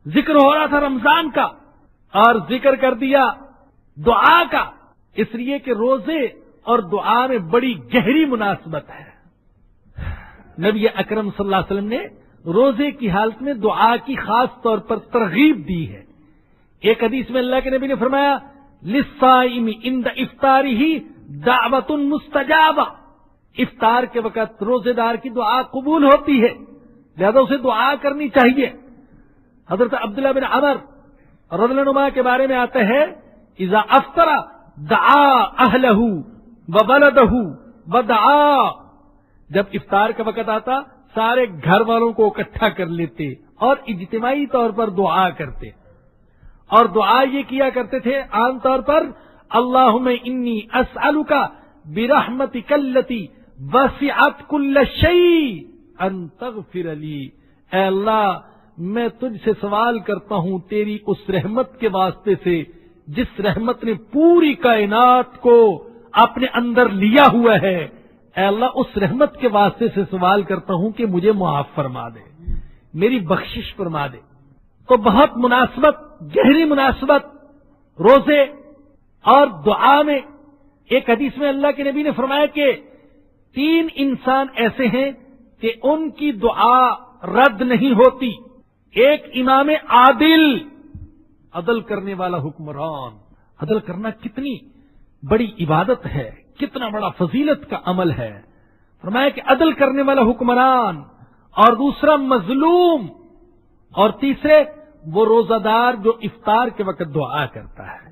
ذکر ہو رہا تھا رمضان کا اور ذکر کر دیا دعا کا، اس لیے کہ روزے اور دعا میں بڑی گہری مناسبت ہے۔ نبی اکرم صلی اللہ علیہ وسلم نے روزے کی حالت میں دعا کی خاص طور پر ترغیب دی ہے۔ ایک حدیث میں اللہ کے نبی نے فرمایا للصائم عند افطارہ دعوۃ مستجابہ، افطار کے وقت روزے دار کی دعا قبول ہوتی ہے، لہذا اسے دعا کرنی چاہیے۔ حضرت عبداللہ بن عمر رضی اللہ عنہما کے بارے میں آتا ہے اذا افطر دعا اہلہ وولدہ ودعا، جب افطار کا وقت آتا سارے گھر والوں کو اکٹھا کر لیتے اور اجتماعی طور پر دعا کرتے، اور دعا یہ کیا کرتے تھے عام طور پر اللہم انی اسألک برحمتک التی وسعت کل شیء ان تغفر لی، اے اللہ میں تجھ سے سوال کرتا ہوں تیری اس رحمت کے واسطے سے جس رحمت نے پوری کائنات کو اپنے اندر لیا ہوا ہے، اے اللہ اس رحمت کے واسطے سے سوال کرتا ہوں کہ مجھے معاف فرما دے، میری بخشش فرما دے۔ تو بہت مناسبت، گہری مناسبت روزے اور دعا میں۔ ایک حدیث میں اللہ کے نبی نے فرمایا کہ 3 انسان ایسے ہیں کہ ان کی دعا رد نہیں ہوتی۔ ایک امام عادل، عدل کرنے والا حکمران۔ عدل کرنا کتنی بڑی عبادت ہے، کتنا بڑا فضیلت کا عمل ہے۔ فرمایا کہ عدل کرنے والا حکمران، اور دوسرا مظلوم، اور تیسرے وہ روزہ دار جو افطار کے وقت دعا کرتا ہے۔